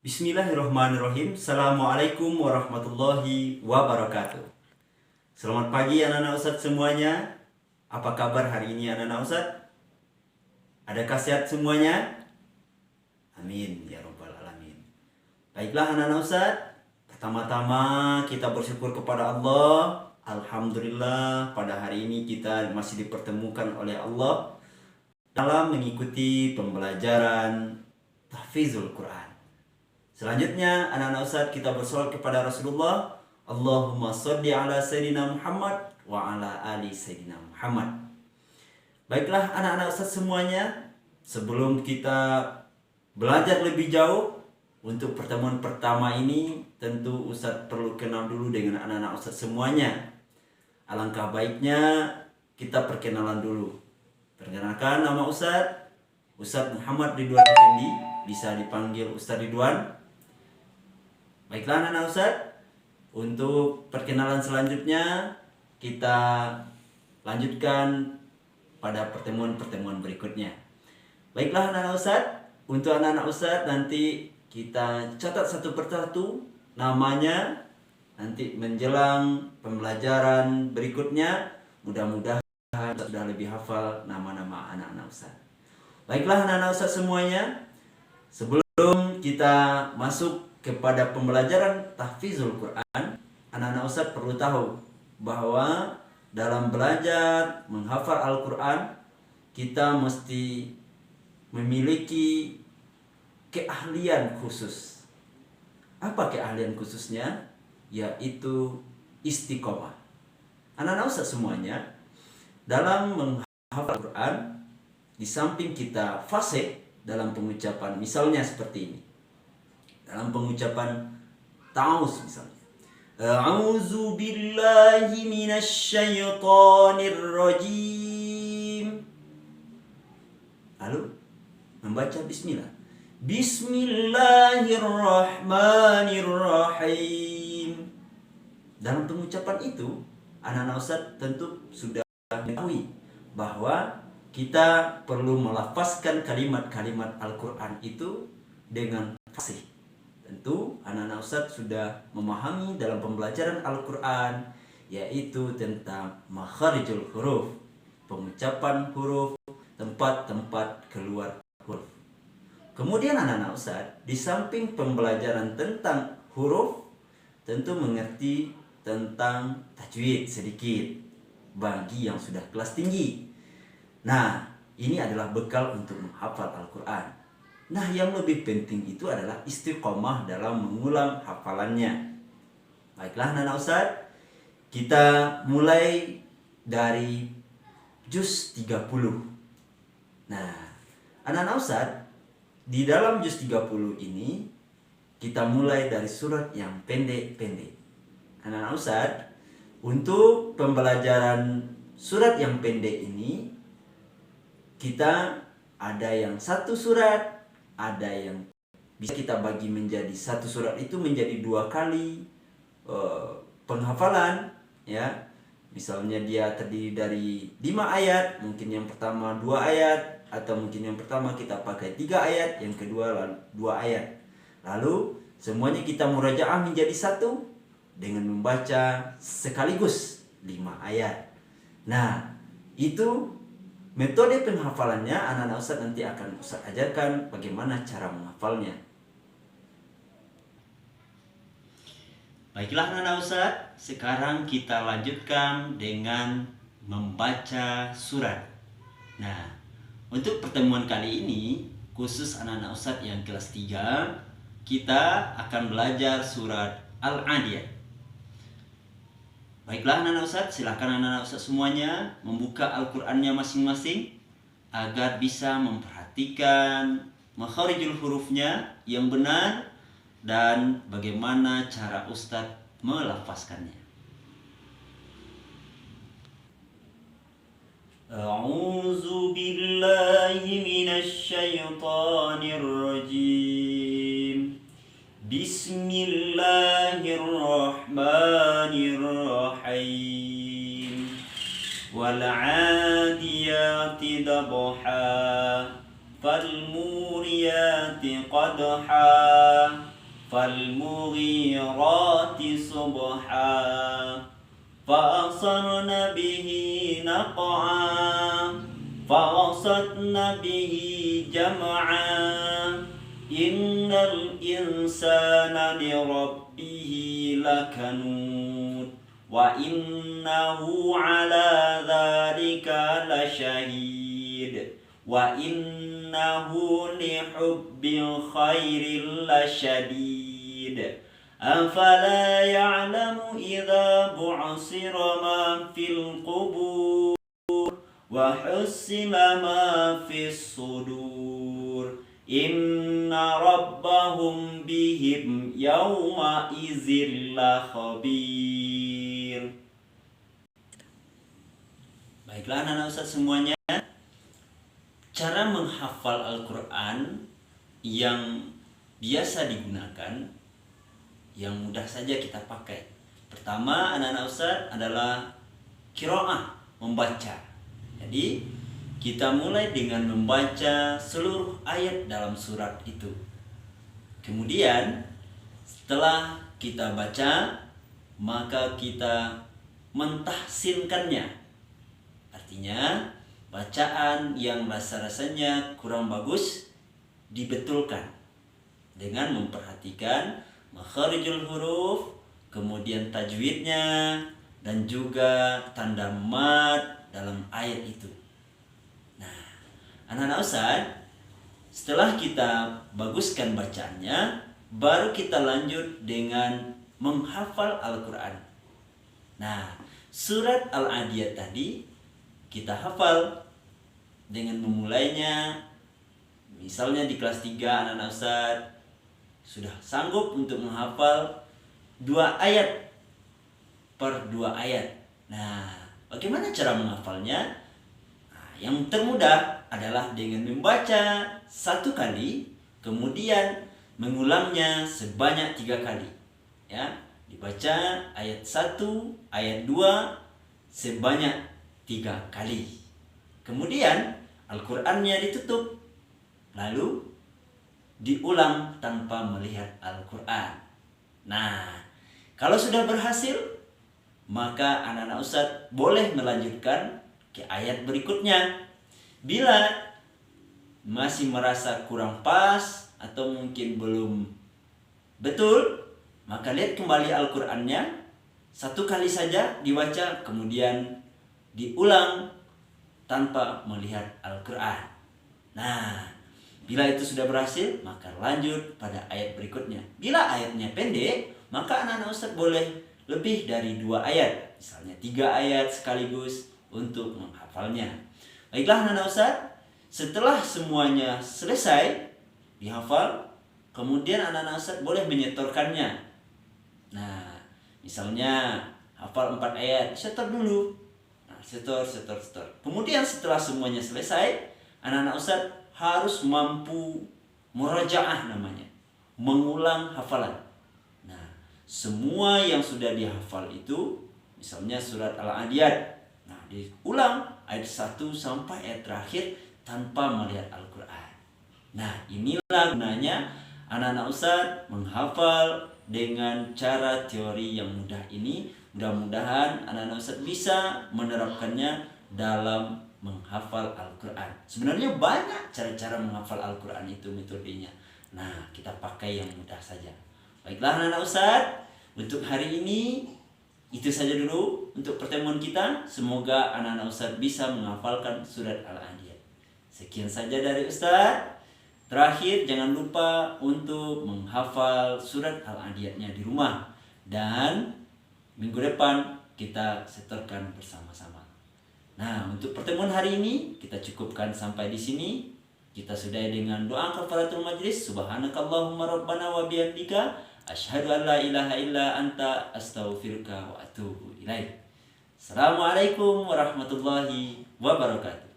Bismillahirrahmanirrahim. Assalamualaikum warahmatullahi wabarakatuh. Selamat pagi anak-anak Ustadz semuanya. Apa kabar hari ini anak-anak Ustadz? Adakah sehat semuanya? Amin ya rabbal alamin. Baiklah anak-anak Ustadz, pertama-tama kita bersyukur kepada Allah. Alhamdulillah pada hari ini kita masih dipertemukan oleh Allah dalam mengikuti pembelajaran tahfizul Quran. Selanjutnya anak-anak Ustadz kita bersolawat kepada Rasulullah. Allahumma sholli ala Sayyidina Muhammad wa ala ali Sayyidina Muhammad. Baiklah anak-anak Ustadz semuanya, sebelum kita belajar lebih jauh untuk pertemuan pertama ini, tentu Ustadz perlu kenal dulu dengan anak-anak Ustadz semuanya. Alangkah baiknya kita perkenalan dulu. Perkenalkan nama Ustadz Muhammad Ridwan Effendi, bisa dipanggil Ustadz Ridwan. Baiklah anak-anak Ustadz, untuk perkenalan selanjutnya kita lanjutkan pada pertemuan-pertemuan berikutnya. Baiklah anak-anak Ustadz, untuk anak-anak Ustadz nanti kita catat satu persatu namanya, nanti menjelang pembelajaran berikutnya mudah-mudahan sudah lebih hafal nama-nama anak-anak Ustadz. Baiklah anak-anak Ustadz semuanya, sebelum kita masuk kepada pembelajaran tahfizul Quran, anak-anak Ustadz perlu tahu bahwa dalam belajar menghafal Al-Quran kita mesti memiliki keahlian khusus. Apa keahlian khususnya? Yaitu istiqomah. Anak-anak Ustadz semuanya, dalam menghafal Al-Quran, di samping kita fasih dalam pengucapan, misalnya seperti ini. Dalam pengucapan ta'awuz misalnya, a'udzu billahi minasyaitonir rajim. Lalu membaca bismillah. Bismillahirrahmanirrahim. Dalam pengucapan itu, anak-anak Ustadz tentu sudah mengetahui bahwa kita perlu melafazkan kalimat-kalimat Al-Quran itu dengan fasih. Tentu anak-anak Ustadz sudah memahami dalam pembelajaran Al-Quran, yaitu tentang makharijul huruf, pengucapan huruf, tempat-tempat keluar huruf. Kemudian anak-anak Ustadz, di samping pembelajaran tentang huruf, tentu mengerti tentang tajwid sedikit bagi yang sudah kelas tinggi. Nah, ini adalah bekal untuk menghafal Al-Quran. Nah, yang lebih penting itu adalah istiqomah dalam mengulang hafalannya. Baiklah anak-anak Ustadz, kita mulai dari juz 30. Nah, anak-anak Ustadz, di dalam juz 30 ini kita mulai dari surat yang pendek-pendek. Anak-anak Ustadz, untuk pembelajaran surat yang pendek ini, kita ada yang satu surat, ada yang bisa kita bagi menjadi satu surat itu menjadi 2 kali penghafalan, ya. Misalnya dia terdiri dari 5 ayat, mungkin yang pertama 2 ayat, atau mungkin yang pertama kita pakai 3 ayat, yang kedua 2 ayat. Lalu semuanya kita murajaah menjadi satu dengan membaca sekaligus 5 ayat. Nah, itu metode penghafalannya anak-anak Ustadz nanti akan Ustadz ajarkan bagaimana cara menghafalnya. Baiklah anak-anak Ustadz, sekarang kita lanjutkan dengan membaca surat. Nah, untuk pertemuan kali ini, khusus anak-anak Ustadz yang kelas 3, kita akan belajar surat Al-Adiyat. Baiklah anak-anak Ustadz, silakan anak-anak Ustadz semuanya membuka Al-Qur'annya masing-masing agar bisa memperhatikan makharijul hurufnya yang benar dan bagaimana cara Ustadz melafazkannya. A'udzu billahi minasyaitonir rajim. Bismillahirrahmanirrahim. Wal 'adiyati dabha fal muriyati qadha فالمغيرات صبحا فأثرن به نقعا فوسطن به جمعا إن الإنسان لربه لكنود وإنه على ذلك لشهيد وإنه لحب الخير لشديد أفلا يعلم إذا بعصر ما في القبور وحصل ما في الصدور إن ربهم بهم يومئذ لخبير. Baiklah anak-anak Ustaz semuanya, cara menghafal Al-Quran yang biasa digunakan, yang mudah saja kita pakai. Pertama anak-anak Ustaz adalah qiraah, membaca. Jadi kita mulai dengan membaca seluruh ayat dalam surat itu. Kemudian setelah kita baca, maka kita mentahsinkannya. Artinya bacaan yang rasa-rasanya kurang bagus dibetulkan dengan memperhatikan makharijul huruf, kemudian tajwidnya, dan juga tanda mad dalam ayat itu. Nah, anak-anak Ustaz, setelah kita baguskan bacaannya, baru kita lanjut dengan menghafal Al-Quran. Nah, surat Al-Adiyat tadi kita hafal dengan memulainya. Misalnya di kelas 3 anak-anak Ustaz sudah sanggup untuk menghafal 2 ayat per 2 ayat. Nah, bagaimana cara menghafalnya? Nah, yang termudah adalah dengan membaca 1 kali, kemudian mengulangnya sebanyak 3 kali. Ya, dibaca ayat 1, ayat 2 sebanyak 3 kali. Kemudian Al-Qur'annya ditutup, lalu diulang tanpa melihat Al-Qur'an. Nah, kalau sudah berhasil, maka anak-anak Ustaz boleh melanjutkan ke ayat berikutnya. Bila masih merasa kurang pas atau mungkin belum betul, maka lihat kembali Al-Qur'annya, 1 kali saja dibaca, kemudian diulang tanpa melihat Al-Qur'an. Nah, bila itu sudah berhasil, maka lanjut pada ayat berikutnya. Bila ayatnya pendek, maka anak-anak Ustaz boleh lebih dari 2 ayat, misalnya 3 ayat sekaligus untuk menghafalnya. Baiklah anak-anak Ustaz, setelah semuanya selesai dihafal, kemudian anak-anak Ustaz boleh menyetorkannya. Nah, misalnya hafal 4 ayat, setor dulu. Nah, setor. Kemudian setelah semuanya selesai, anak-anak Ustaz harus mampu murajaah namanya, mengulang hafalan. Nah, semua yang sudah dihafal itu, misalnya surat Al-Adiyat, nah diulang ayat 1 sampai ayat terakhir tanpa melihat Al-Quran. Nah, inilah gunanya anak-anak Ustaz menghafal dengan cara teori yang mudah ini. Mudah-mudahan anak-anak Ustaz bisa menerapkannya dalam menghafal Al-Quran. Sebenarnya banyak cara-cara menghafal Al-Quran itu metodenya. Nah, kita pakai yang mudah saja. Baiklah anak-anak Ustaz, untuk hari ini itu saja dulu untuk pertemuan kita. Semoga anak-anak Ustaz bisa menghafalkan surat Al-Adiyat. Sekian saja dari Ustaz. Terakhir, jangan lupa untuk menghafal surat Al-Adiyatnya di rumah. Dan minggu depan kita setorkan bersama-sama. Nah, untuk pertemuan hari ini kita cukupkan sampai di sini. Kita sudahi dengan doa kafaratul majlis. Subhanakallahumma rabbana wa bihamdika asyhadu an la ilaha illa anta astaghfiruka wa atubu ilaik. Assalamualaikum warahmatullahi wabarakatuh.